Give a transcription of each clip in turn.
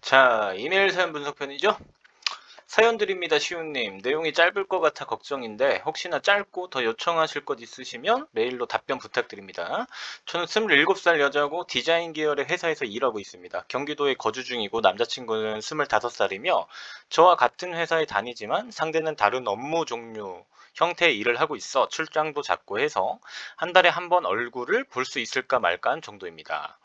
자, 이메일 사연 분석편이죠? 사연드립니다, 시우님. 내용이 짧을 것 같아 걱정인데 혹시나 짧고 더 요청하실 것 있으시면 메일로 답변 부탁드립니다. 저는 27살 여자고 디자인 계열의 회사에서 일하고 있습니다. 경기도에 거주 중이고 남자친구는 25살이며 저와 같은 회사에 다니지만 상대는 다른 업무 종류, 형태의 일을 하고 있어 출장도 잦고 해서 한 달에 한 번 얼굴을 볼 수 있을까 말까 한 정도입니다.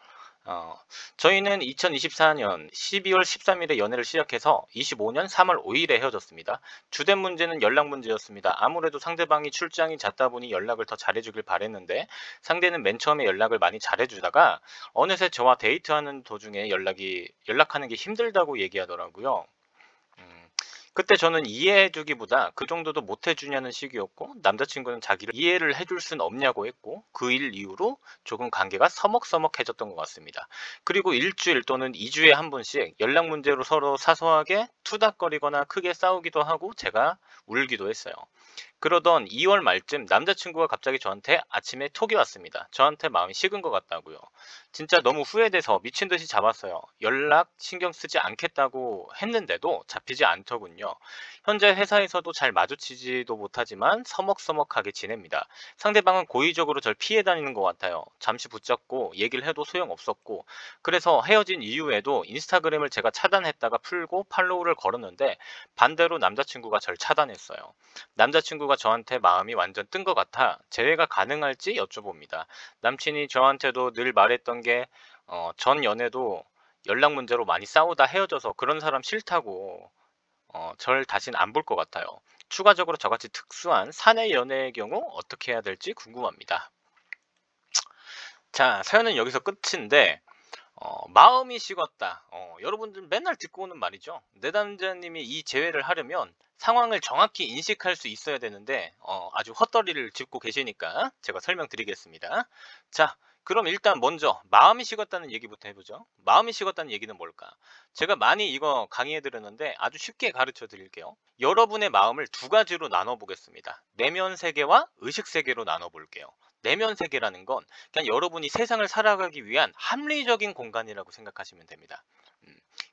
어, 저희는 2024년 12월 13일에 연애를 시작해서 25년 3월 5일에 헤어졌습니다. 주된 문제는 연락 문제였습니다. 아무래도 상대방이 출장이 잦다 보니 연락을 더 잘해주길 바랬는데 상대는 맨 처음에 연락을 많이 잘해주다가 어느새 저와 데이트하는 도중에 연락하는 게 힘들다고 얘기하더라고요. 음, 그때 저는 이해해주기보다 그 정도도 못해주냐는 식이었고 남자친구는 자기를 이해를 해줄 순 없냐고 했고 그 일 이후로 조금 관계가 서먹서먹해졌던 것 같습니다. 그리고 일주일 또는 2주에 한 번씩 연락 문제로 서로 사소하게 투닥거리거나 크게 싸우기도 하고 제가 울기도 했어요. 그러던 2월 말쯤 남자친구가 갑자기 저한테 아침에 톡이 왔습니다. 저한테 마음이 식은 것 같다고요. 진짜 너무 후회돼서 미친 듯이 잡았어요. 연락 신경 쓰지 않겠다고 했는데도 잡히지 않더군요. 현재 회사에서도 잘 마주치지도 못하지만 서먹서먹하게 지냅니다. 상대방은 고의적으로 절 피해 다니는 것 같아요. 잠시 붙잡고 얘기를 해도 소용없었고 그래서 헤어진 이후에도 인스타그램을 제가 차단했다가 풀고 팔로우를 걸었는데 반대로 남자친구가 절 차단했어요. 남자친구가 저한테 마음이 완전 뜬 것 같아 재회가 가능할지 여쭤봅니다. 남친이 저한테도 늘 말했던 게 전 연애도 연락 문제로 많이 싸우다 헤어져서 그런 사람 싫다고 절 다신 안 볼 것 같아요. 추가적으로 저같이 특수한 사내 연애의 경우 어떻게 해야 될지 궁금합니다. 자, 사연은 여기서 끝인데 마음이 식었다. 여러분들 맨날 듣고 오는 말이죠. 내담자님이 이 재회를 하려면 상황을 정확히 인식할 수 있어야 되는데 아주 헛다리를 짚고 계시니까 제가 설명드리겠습니다. 자, 그럼 일단 먼저 마음이 식었다는 얘기부터 해보죠. 마음이 식었다는 얘기는 뭘까? 제가 많이 이거 강의해 드렸는데 아주 쉽게 가르쳐 드릴게요. 여러분의 마음을 두 가지로 나눠 보겠습니다. 내면 세계와 의식 세계로 나눠 볼게요. 내면 세계라는 건 그냥 여러분이 세상을 살아가기 위한 합리적인 공간이라고 생각하시면 됩니다.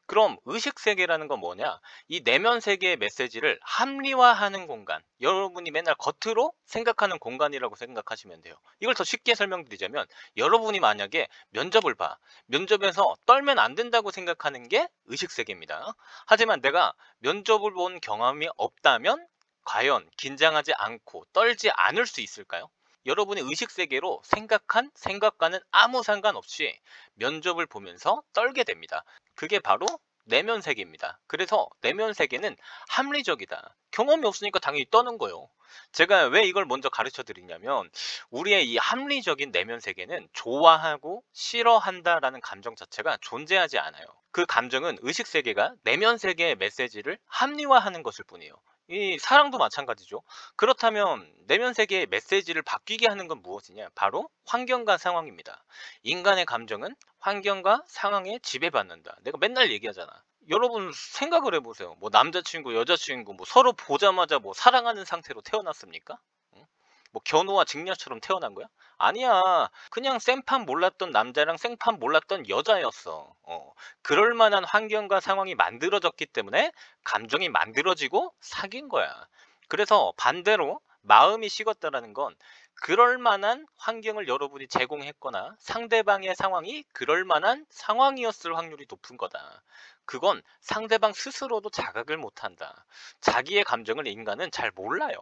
그럼 의식 세계라는 건 뭐냐? 이 내면 세계의 메시지를 합리화하는 공간, 여러분이 맨날 겉으로 생각하는 공간이라고 생각하시면 돼요. 이걸 더 쉽게 설명드리자면 여러분이 만약에 면접을 봐. 면접에서 떨면 안 된다고 생각하는 게 의식 세계입니다. 하지만 내가 면접을 본 경험이 없다면 과연 긴장하지 않고 떨지 않을 수 있을까요? 여러분의 의식 세계로 생각한 생각과는 아무 상관없이 면접을 보면서 떨게 됩니다. 그게 바로 내면 세계입니다. 그래서 내면 세계는 합리적이다. 경험이 없으니까 당연히 떠는 거예요. 제가 왜 이걸 먼저 가르쳐 드리냐면 우리의 이 합리적인 내면 세계는 좋아하고 싫어한다라는 감정 자체가 존재하지 않아요. 그 감정은 의식 세계가 내면 세계의 메시지를 합리화하는 것일 뿐이에요. 이 사랑도 마찬가지죠. 그렇다면 내면 세계의 메시지를 바뀌게 하는 건 무엇이냐? 바로 환경과 상황입니다. 인간의 감정은 환경과 상황에 지배받는다. 내가 맨날 얘기하잖아. 여러분 생각을 해보세요. 뭐 남자친구, 여자친구 뭐 서로 보자마자 뭐 사랑하는 상태로 태어났습니까? 응? 뭐 견우와 직녀처럼 태어난 거야? 아니야. 그냥 생판 몰랐던 남자랑 생판 몰랐던 여자였어. 그럴 만한 환경과 상황이 만들어졌기 때문에 감정이 만들어지고 사귄 거야. 그래서 반대로 마음이 식었다라는 건 그럴 만한 환경을 여러분이 제공했거나 상대방의 상황이 그럴 만한 상황이었을 확률이 높은 거다. 그건 상대방 스스로도 자각을 못한다. 자기의 감정을 인간은 잘 몰라요.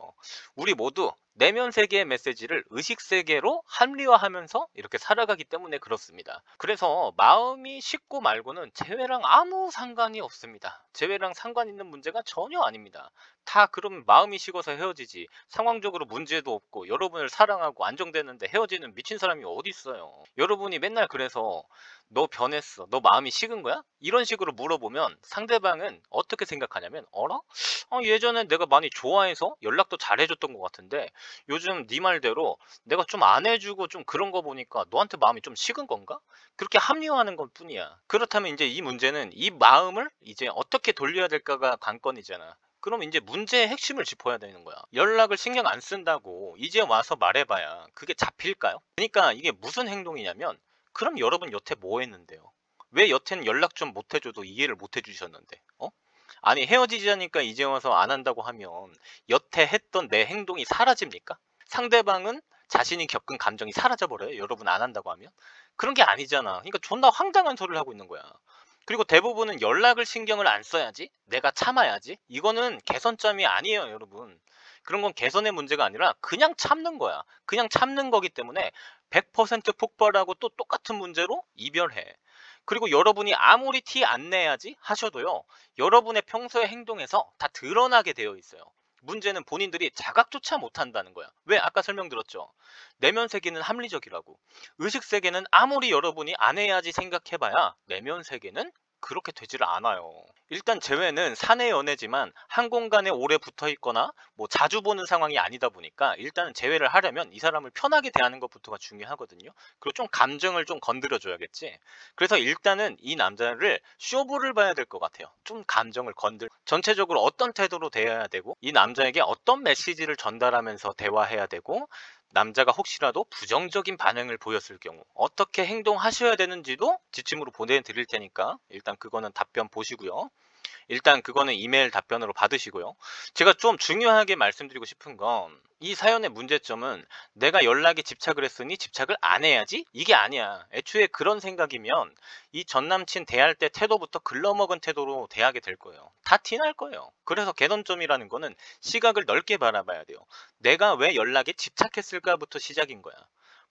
우리 모두 내면 세계의 메시지를 의식 세계로 합리화하면서 이렇게 살아가기 때문에 그렇습니다. 그래서 마음이 식고 말고는 재회랑 아무 상관이 없습니다. 재회랑 상관 있는 문제가 전혀 아닙니다. 다 그럼 마음이 식어서 헤어지지 상황적으로 문제도 없고 여러분을 사랑하고 안정되는데 헤어지는 미친 사람이 어디 있어요. 여러분이 맨날 그래서 너 변했어, 너 마음이 식은 거야? 이런 식으로 물어보면 상대방은 어떻게 생각하냐면 어라? 예전엔 내가 많이 좋아해서 연락도 잘해줬던 것 같은데 요즘 네 말대로 내가 좀 안 해주고 좀 그런 거 보니까 너한테 마음이 좀 식은 건가? 그렇게 합리화하는 것 뿐이야. 그렇다면 이제 이 문제는 이 마음을 이제 어떻게 돌려야 될까가 관건이잖아. 그럼 이제 문제의 핵심을 짚어야 되는 거야. 연락을 신경 안 쓴다고 이제 와서 말해봐야 그게 잡힐까요? 그러니까 이게 무슨 행동이냐면 그럼 여러분 여태 뭐 했는데요? 왜 여태는 연락 좀 못 해줘도 이해를 못 해주셨는데, 아니 헤어지자니까 이제 와서 안 한다고 하면 여태 했던 내 행동이 사라집니까? 상대방은 자신이 겪은 감정이 사라져버려요, 여러분 안 한다고 하면? 그런 게 아니잖아. 그러니까 존나 황당한 소리를 하고 있는 거야. 그리고 대부분은 연락을 신경을 안 써야지, 내가 참아야지, 이거는 개선점이 아니에요, 여러분. 그런 건 개선의 문제가 아니라 그냥 참는 거야. 그냥 참는 거기 때문에 100% 폭발하고 또 똑같은 문제로 이별해. 그리고 여러분이 아무리 티 안 내야지 하셔도요, 여러분의 평소의 행동에서 다 드러나게 되어 있어요. 문제는 본인들이 자각조차 못한다는 거야. 왜? 아까 설명드렸죠. 내면 세계는 합리적이라고. 의식 세계는 아무리 여러분이 안 해야지 생각해봐야 내면 세계는 그렇게 되지를 않아요. 일단 재회는 사내 연애지만 한 공간에 오래 붙어 있거나 뭐 자주 보는 상황이 아니다 보니까 일단은 재회를 하려면 이 사람을 편하게 대하는 것부터가 중요하거든요. 그리고 좀 감정을 좀 건드려 줘야겠지. 그래서 일단은 이 남자를 쇼부를 봐야 될 것 같아요. 좀 감정을 전체적으로 어떤 태도로 대해야 되고, 이 남자에게 어떤 메시지를 전달하면서 대화해야 되고, 남자가 혹시라도 부정적인 반응을 보였을 경우 어떻게 행동하셔야 되는지도 지침으로 보내드릴 테니까 일단 그거는 답변 보시고요. 일단 그거는 이메일 답변으로 받으시고요. 제가 좀 중요하게 말씀드리고 싶은 건, 이 사연의 문제점은 내가 연락에 집착을 했으니 집착을 안 해야지? 이게 아니야. 애초에 그런 생각이면 이 전남친 대할 때 태도부터 글러먹은 태도로 대하게 될 거예요. 다 티날 거예요. 그래서 개선점이라는 거는 시각을 넓게 바라봐야 돼요. 내가 왜 연락에 집착했을까부터 시작인 거야.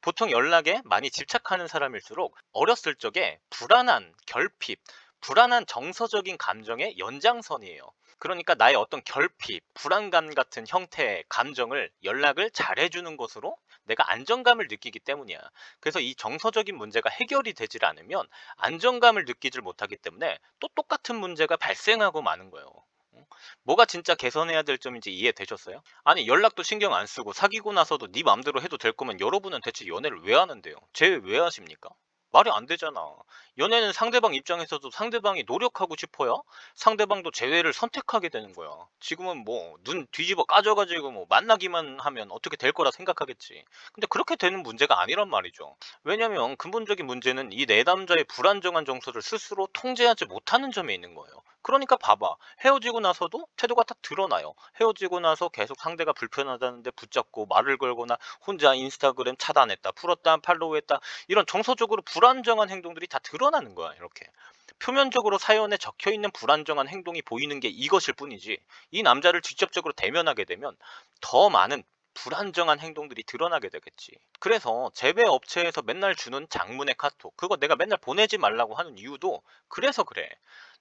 보통 연락에 많이 집착하는 사람일수록 어렸을 적에 불안한, 결핍, 불안한 정서적인 감정의 연장선이에요. 그러니까 나의 어떤 결핍, 불안감 같은 형태의 감정을 연락을 잘해주는 것으로 내가 안정감을 느끼기 때문이야. 그래서 이 정서적인 문제가 해결이 되질 않으면 안정감을 느끼질 못하기 때문에 또 똑같은 문제가 발생하고 마는 거예요. 뭐가 진짜 개선해야 될 점인지 이해되셨어요? 아니 연락도 신경 안 쓰고 사귀고 나서도 네 맘대로 해도 될 거면 여러분은 대체 연애를 왜 하는데요? 제외 왜 하십니까? 말이 안 되잖아. 연애는 상대방 입장에서도 상대방이 노력하고 싶어야 상대방도 재회를 선택하게 되는 거야. 지금은 뭐 눈 뒤집어 까져가지고 뭐 만나기만 하면 어떻게 될 거라 생각하겠지. 근데 그렇게 되는 문제가 아니란 말이죠. 왜냐면 근본적인 문제는 이 내담자의 불안정한 정서를 스스로 통제하지 못하는 점에 있는 거예요. 그러니까 봐봐. 헤어지고 나서도 태도가 다 드러나요. 헤어지고 나서 계속 상대가 불편하다는데 붙잡고 말을 걸거나 혼자 인스타그램 차단했다, 풀었다, 팔로우했다, 이런 정서적으로 불안정한 행동들이 다 드러나는 거야. 이렇게 표면적으로 사연에 적혀있는 불안정한 행동이 보이는 게 이것일 뿐이지, 이 남자를 직접적으로 대면하게 되면 더 많은 불안정한 행동들이 드러나게 되겠지. 그래서 재배 업체에서 맨날 주는 장문의 카톡, 그거 내가 맨날 보내지 말라고 하는 이유도 그래서 그래.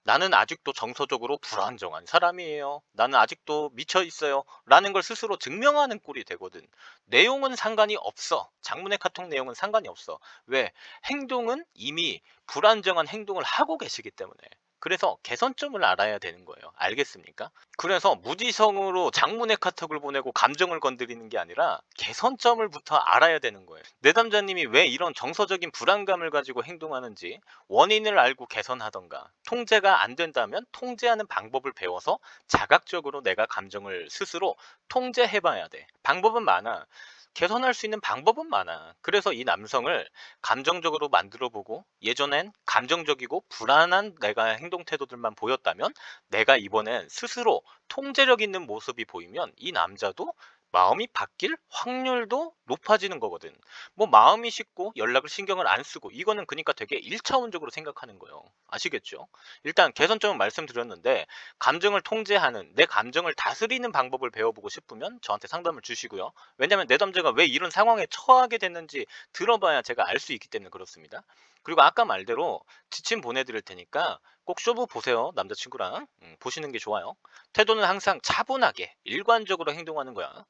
나는 아직도 정서적으로 불안정한 사람이에요, 나는 아직도 미쳐 있어요 라는 걸 스스로 증명하는 꼴이 되거든. 내용은 상관이 없어. 장문의 카톡 내용은 상관이 없어. 왜? 행동은 이미 불안정한 행동을 하고 계시기 때문에. 그래서 개선점을 알아야 되는 거예요. 알겠습니까? 그래서 무지성으로 장문의 카톡을 보내고 감정을 건드리는 게 아니라 개선점을부터 알아야 되는 거예요. 내담자님이 왜 이런 정서적인 불안감을 가지고 행동하는지 원인을 알고 개선하던가, 통제가 안 된다면 통제하는 방법을 배워서 자각적으로 내가 감정을 스스로 통제해 봐야 돼. 방법은 많아. 개선할 수 있는 방법은 많아. 그래서 이 남성을 감정적으로 만들어 보고, 예전엔 감정적이고 불안한 내가 행동 태도들만 보였다면 내가 이번엔 스스로 통제력 있는 모습이 보이면 이 남자도 마음이 바뀔 확률도 높아지는 거거든. 뭐 마음이 식고 연락을 신경을 안 쓰고, 이거는 그러니까 되게 1차원적으로 생각하는 거예요. 아시겠죠? 일단 개선점은 말씀드렸는데, 감정을 통제하는, 내 감정을 다스리는 방법을 배워보고 싶으면 저한테 상담을 주시고요. 왜냐면 내담자가 왜 이런 상황에 처하게 됐는지 들어봐야 제가 알 수 있기 때문에 그렇습니다. 그리고 아까 말대로 지침 보내드릴 테니까 꼭 쇼부 보세요. 남자친구랑 보시는 게 좋아요. 태도는 항상 차분하게 일관적으로 행동하는 거야.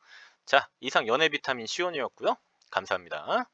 자, 이상 연애 비타민 시온이었고요. 감사합니다.